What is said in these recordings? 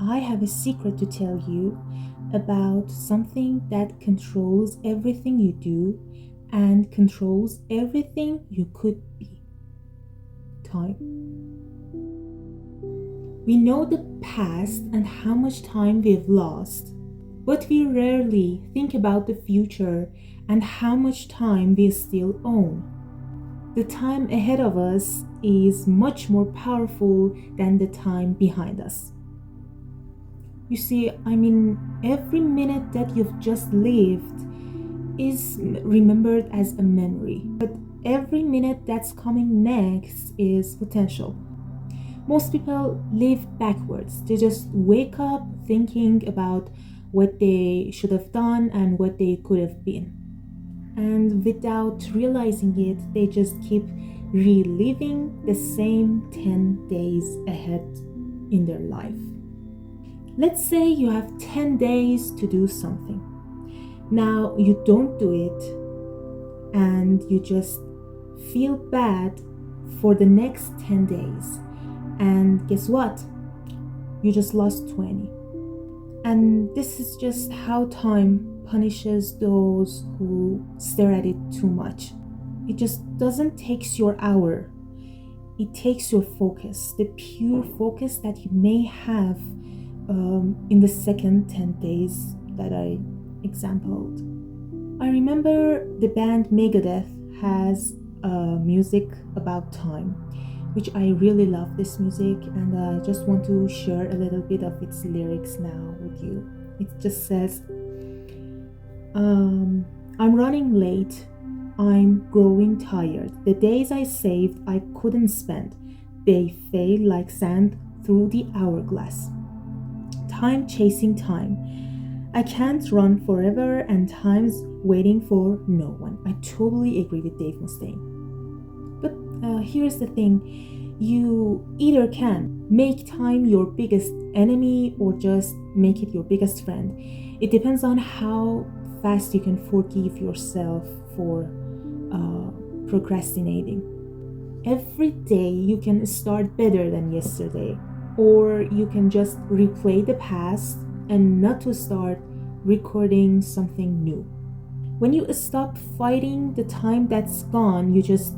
I have a secret to tell you about something that controls everything you do and controls everything you could be. Time. We know the past and how much time we've lost, but we rarely think about the future and how much time we still own. The time ahead of us is much more powerful than the time behind us. You see, every minute that you've just lived is remembered as a memory, but every minute that's coming next is potential. Most people live backwards. They just wake up thinking about what they should have done and what they could have been. And without realizing it, they just keep reliving the same 10 days ahead in their life. Let's say you have 10 days to do something. Now you don't do it and you just feel bad for the next 10 days. And guess what? You just lost 20. And this is just how time punishes those who stare at it too much. It just doesn't take your hour. It takes your focus, the pure focus that you may have in the second 10 days that I exampled. I remember the band Megadeth has music about time, which I really love this music, and I just want to share a little bit of its lyrics now with you. It just says, I'm running late, I'm growing tired. The days I saved I couldn't spend. They fade like sand through the hourglass. Time chasing time. I can't run forever and time's waiting for no one. I totally agree with Dave Mustaine. But here's the thing. You either can make time your biggest enemy or just make it your biggest friend. It depends on how fast you can forgive yourself for procrastinating. Every day you can start better than yesterday, or you can just replay the past and not to start recording something new. When you stop fighting the time that's gone, you just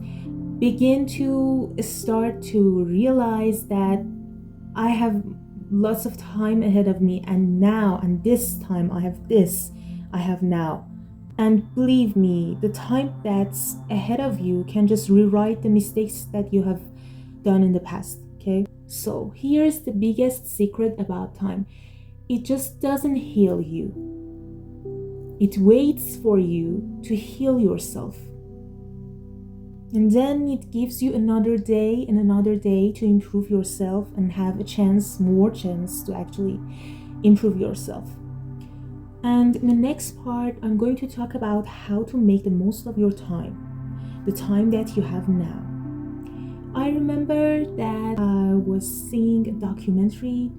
begin to start to realize that I have lots of time ahead of me, and this time I have now. And believe me, the time that's ahead of you can just rewrite the mistakes that you have done in the past, okay? So here's the biggest secret about time. It just doesn't heal you. It waits for you to heal yourself. And then it gives you another day and another day to improve yourself and have more chance to actually improve yourself. And in the next part, I'm going to talk about how to make the most of your time, the time that you have now. I remember that I was seeing a documentary.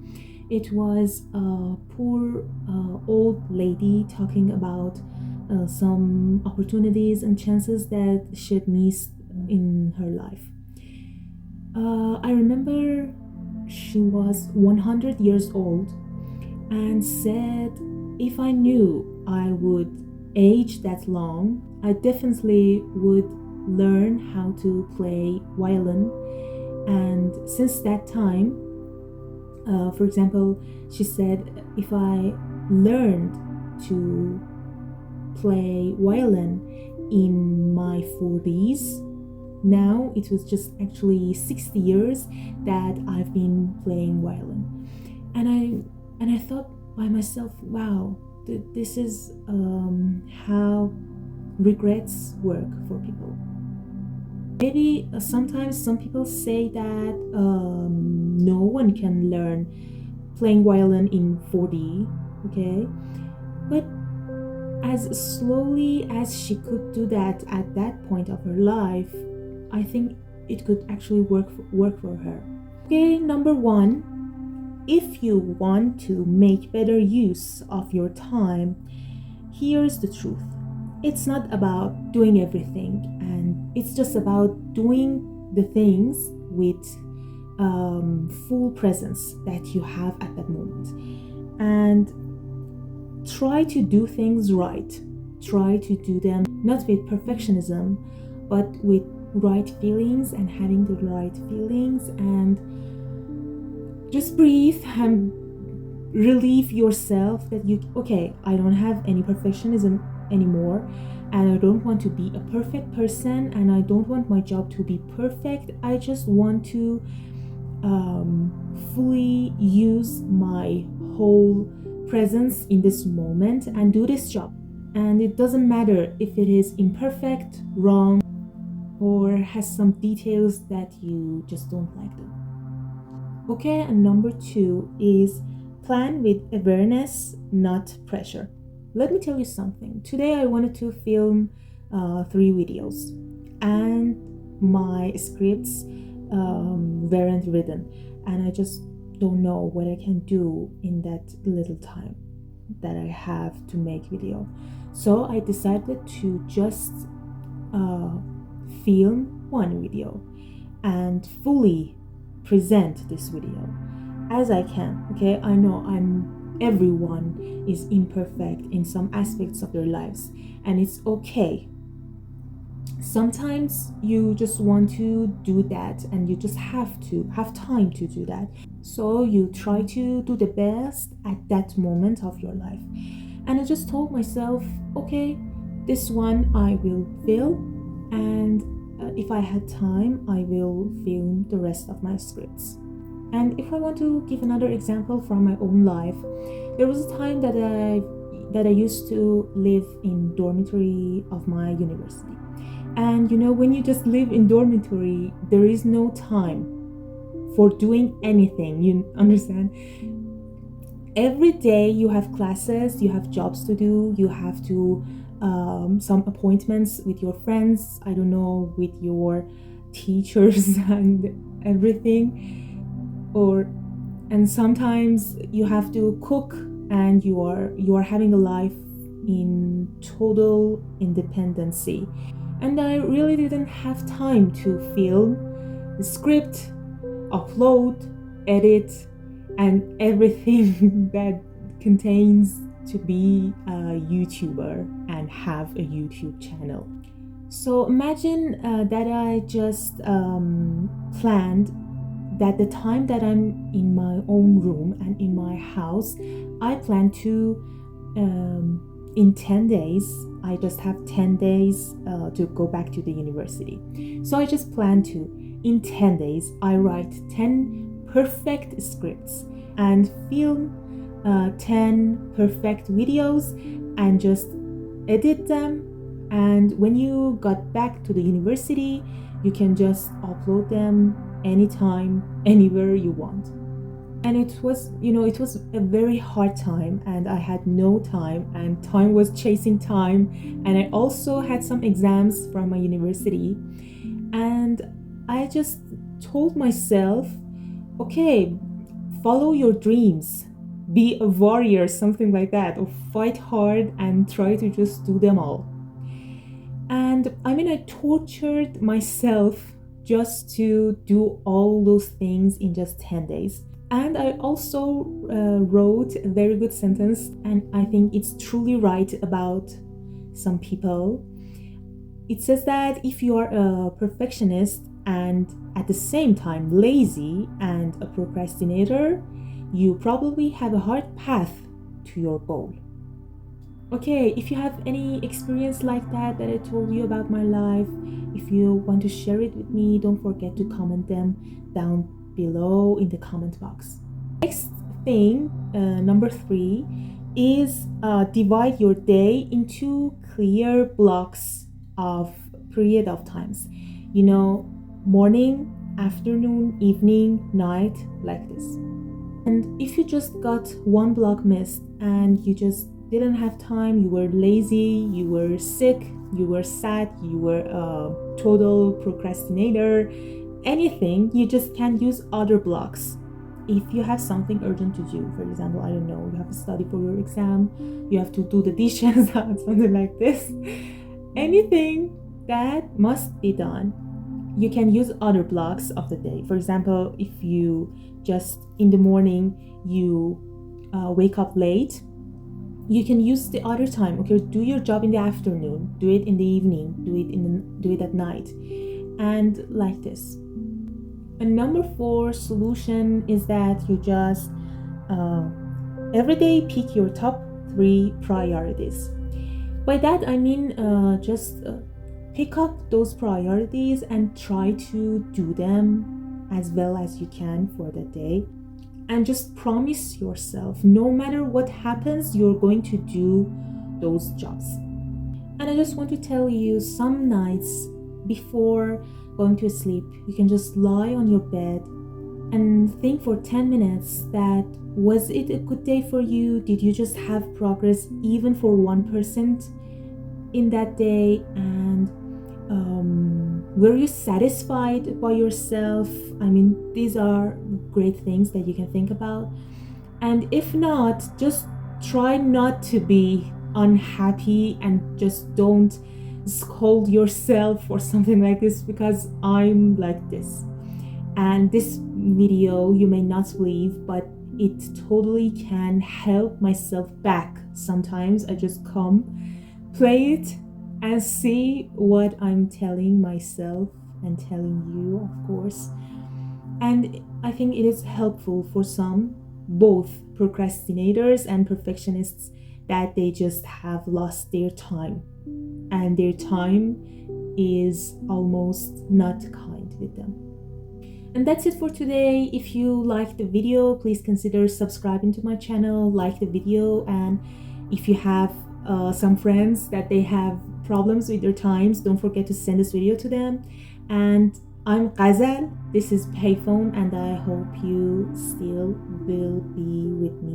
It was a poor old lady talking about some opportunities and chances that she'd missed in her life. I remember she was 100 years old and said, if I knew I would age that long, I definitely would learn how to play violin. And since that time, for example, she said, if I learned to play violin in my 40s, now it was just actually 60 years that I've been playing violin. And I thought by myself, wow, this is how regrets work for people. Maybe sometimes some people say that no one can learn playing violin in 40, okay? But as slowly as she could do that at that point of her life, I think it could actually work for her. Okay, number one, if you want to make better use of your time, here's the truth. It's not about doing everything, and it's just about doing the things with full presence that you have at that moment. And try to do things right. Try to do them not with perfectionism, but with right feelings and having the right feelings, and just breathe and relieve yourself that I don't have any perfectionism anymore, and I don't want to be a perfect person, and I don't want my job to be perfect. I just want to fully use my whole presence in this moment and do this job. And it doesn't matter if it is imperfect, wrong, or has some details that you just don't like them. Okay, and number 2 is plan with awareness, not pressure. Let me tell you something. Today I wanted to film 3 videos, and my scripts weren't written, and I just don't know what I can do in that little time that I have to make video. So I decided to just film 1 video and fully present this video as I can. Okay, I know everyone is imperfect in some aspects of their lives, and it's okay. Sometimes you just want to do that, and you just have to have time to do that. So you try to do the best at that moment of your life. And I just told myself, okay, this one I will film, and if I had time, I will film the rest of my scripts. And if I want to give another example from my own life, there was a time that I used to live in dormitory of my university. And when you just live in dormitory, there is no time for doing anything, you understand? Every day you have classes, you have jobs to do, you have to some appointments with your friends, I don't know, with your teachers and everything. And sometimes you have to cook, and you are having a life in total independency. And I really didn't have time to film the script, upload, edit, and everything that contains to be a YouTuber and have a YouTube channel. So imagine that I just planned that the time that I'm in my own room and in my house, I plan to in 10 days, I just have 10 days to go back to the university. So I just plan to, in 10 days, I write 10 perfect scripts and film 10 perfect videos and just edit them. And when you got back to the university, you can just upload them anytime, anywhere you want. And it was a very hard time, and I had no time, and time was chasing time. And I also had some exams from my university, and I just told myself, okay, follow your dreams, be a warrior, something like that, or fight hard and try to just do them all. And I tortured myself just to do all those things in just 10 days. And I also wrote a very good sentence, and I think it's truly right about some people. It says that if you are a perfectionist and at the same time lazy and a procrastinator, you probably have a hard path to your goal. Okay, if you have any experience like that I told you about my life, if you want to share it with me, don't forget to comment them down below in the comment box. Next thing, number 3, is divide your day into clear blocks of period of times. Morning, afternoon, evening, night, like this. And if you just got one block missed and you just didn't have time, you were lazy, you were sick, you were sad, you were a total procrastinator, anything, you just can use other blocks. If you have something urgent to do, for example, I don't know, you have to study for your exam, you have to do the dishes, something like this, anything that must be done, you can use other blocks of the day. For example, if you just in the morning you wake up late, you can use the other time. Okay, do your job in the afternoon, do it in the evening, do it at night, and like this. And number 4 solution is that you just every day pick your top 3 priorities. By that I mean just pick up those priorities and try to do them as well as you can for the day. And just promise yourself, no matter what happens, you're going to do those jobs. And I just want to tell you, some nights before going to sleep, you can just lie on your bed and think for 10 minutes that was it a good day for you? Did you just have progress even for 1% in that day? And were you satisfied by yourself? I mean, these are great things that you can think about. And if not, just try not to be unhappy and just don't scold yourself or something like this, because I'm like this. And this video, you may not believe, but it totally can help myself back. Sometimes I just come, play it, and see what I'm telling myself and telling you, of course. And I think it is helpful for some, both procrastinators and perfectionists, that they just have lost their time. And their time is almost not kind with them. And that's it for today. If you liked the video, please consider subscribing to my channel, like the video, and if you have some friends that they have problems with their times, don't forget to send this video to them. And I'm Ghazal, this is Payphone, and I hope you still will be with me